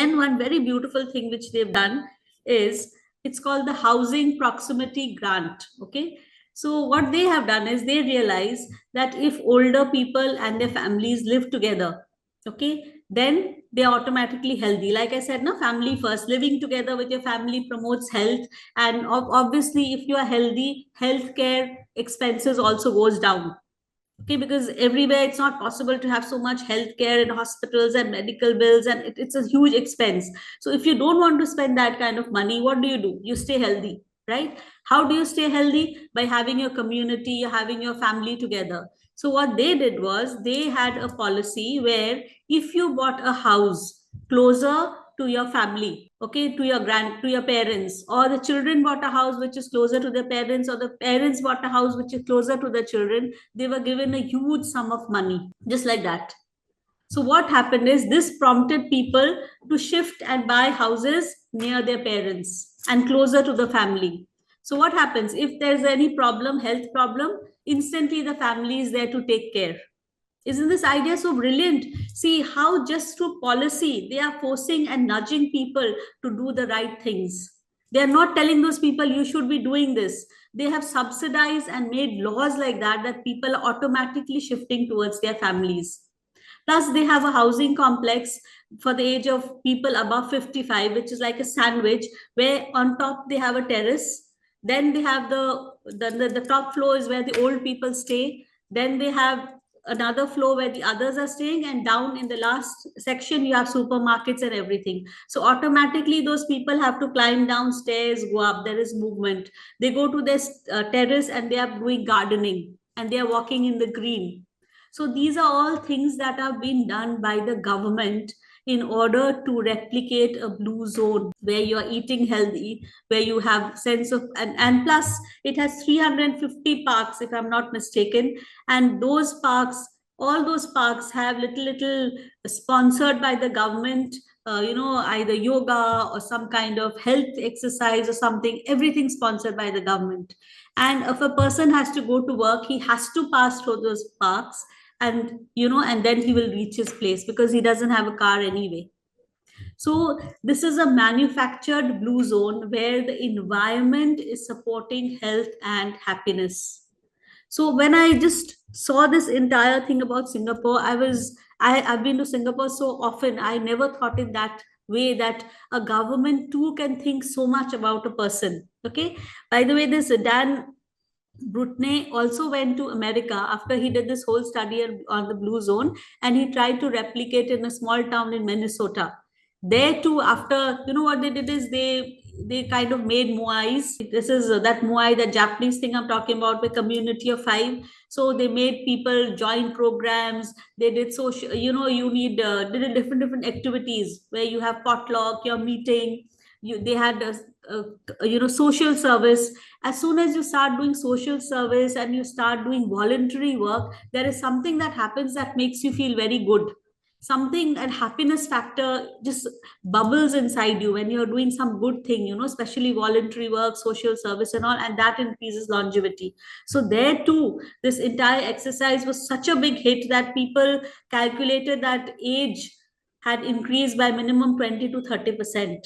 Then one very beautiful thing which they've done is, it's called the housing proximity grant. Okay. So what they have done is, they realize that if older people and their families live together, okay, then they're automatically healthy. Like I said, no, family first. Living together with your family promotes health. And obviously, if you are healthy, healthcare expenses also goes down. Okay, because everywhere it's not possible to have so much healthcare and hospitals and medical bills, and it's a huge expense. So if you don't want to spend that kind of money, what do? You stay healthy, right? How do you stay healthy? By having your community, having your family together. So what they did was, they had a policy where if you bought a house closer to your family, okay, to your parents, or the children bought a house which is closer to their parents, or the parents bought a house which is closer to the children, they were given a huge sum of money, just like that. So what happened is, this prompted people to shift and buy houses near their parents and closer to the family. So what happens if there's any problem, health problem, instantly the family is there to take care. Isn't this idea so brilliant? See how just through policy, they are forcing and nudging people to do the right things. They are not telling those people, you should be doing this. They have subsidized and made laws like that, that people are automatically shifting towards their families. Plus, they have a housing complex for the age of people above 55, which is like a sandwich, where on top they have a terrace. Then they have the top floor is where the old people stay. Then they have another floor where the others are staying, and down in the last section you have supermarkets and everything. So automatically those people have to climb downstairs, go up, there is movement. They go to this terrace and they are doing gardening, and they are walking in the green. So these are all things that have been done by the government in order to replicate a blue zone where you're eating healthy, where you have sense of, and plus it has 350 parks, if I'm not mistaken. And those parks, all those parks have little sponsored by the government, either yoga or some kind of health exercise or something, everything sponsored by the government. And if a person has to go to work, he has to pass through those parks, and then he will reach his place, because he doesn't have a car anyway. So this is a manufactured blue zone where the environment is supporting health and happiness. So when I just saw this entire thing about Singapore, I've been to Singapore so often, I never thought in that way, that a government too can think so much about a person. Okay, by the way, this 𝗟𝗏𝗃 also went to America after he did this whole study on the blue zone, and he tried to replicate in a small town in Minnesota. There too, after, what they did is, they kind of made 𝗏𝗏𝗃𝗏. This is that 𝗏𝗏𝗃𝗏, that Japanese thing I'm talking about, with community of 5. So they made people join programs. They did social, did different activities where you have potluck, you're meeting. They had social service. As soon as you start doing social service and you start doing voluntary work, there is something that happens that makes you feel very good. Something, and happiness factor just bubbles inside you when you're doing some good thing, especially voluntary work, social service and all, and that increases longevity. So there too, this entire exercise was such a big hit that people calculated that age had increased by minimum 20 to 30%.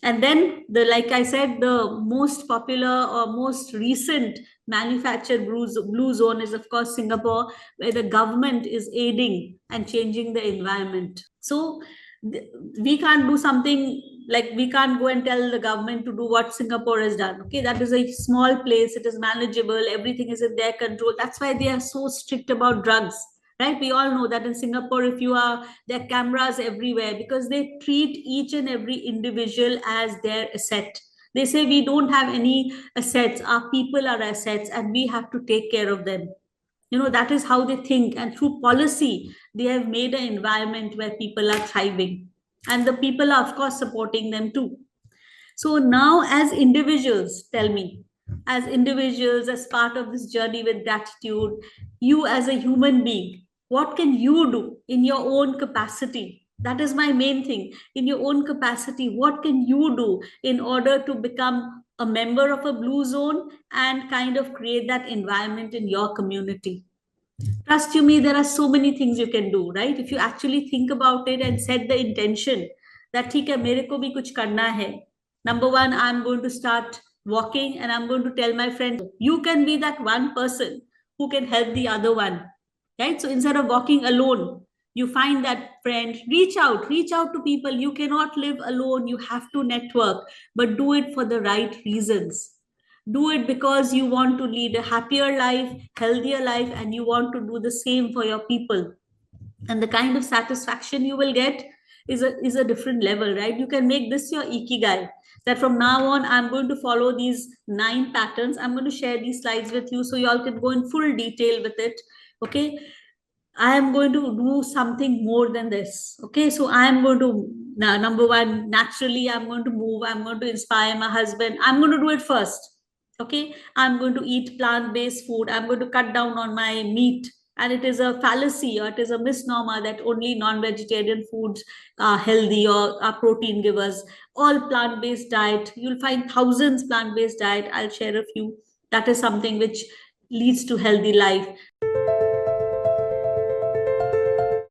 And then, like I said, the most popular or most recent manufactured blue zone is, of course, Singapore, where the government is aiding and changing the environment. So we can't do something, like we can't go and tell the government to do what Singapore has done. Okay, that is a small place, it is manageable, everything is in their control. That's why they are so strict about drugs. Right? We all know that in Singapore, there are cameras everywhere, because they treat each and every individual as their asset. They say, we don't have any assets, our people are assets, and we have to take care of them. That is how they think. And through policy, they have made an environment where people are thriving. And the people are, of course, supporting them too. So now, as individuals, tell me, as individuals, as part of this journey with gratitude, you as a human being, what can you do in your own capacity? That is my main thing. In your own capacity, what can you do in order to become a member of a blue zone and kind of create that environment in your community? Trust you me, there are so many things you can do, right? If you actually think about it and set the intention, that ठीक है मेरे को भी कुछ करना है. Number one, I'm going to start walking and I'm going to tell my friends, you can be that one person who can help the other one, right? So instead of walking alone, you find that friend, reach out to people. You cannot live alone. You have to network, but do it for the right reasons. Do it because you want to lead a happier life, healthier life, and you want to do the same for your people. And the kind of satisfaction you will get is a different level, right? You can make this your ikigai, that from now on I'm going to follow these 9 patterns. I'm going to share these slides with you so you all can go in full detail with it. Okay, I am going to do something more than this. Okay, so I am going to, number one, naturally I'm going to move, I'm going to inspire my husband. I'm going to do it first. Okay, I'm going to eat plant-based food. I'm going to cut down on my meat. And it is a fallacy, or it is a misnomer that only non-vegetarian foods are healthy or are protein givers. All plant-based diet, you'll find thousands plant-based diet. I'll share a few. That is something which leads to healthy life.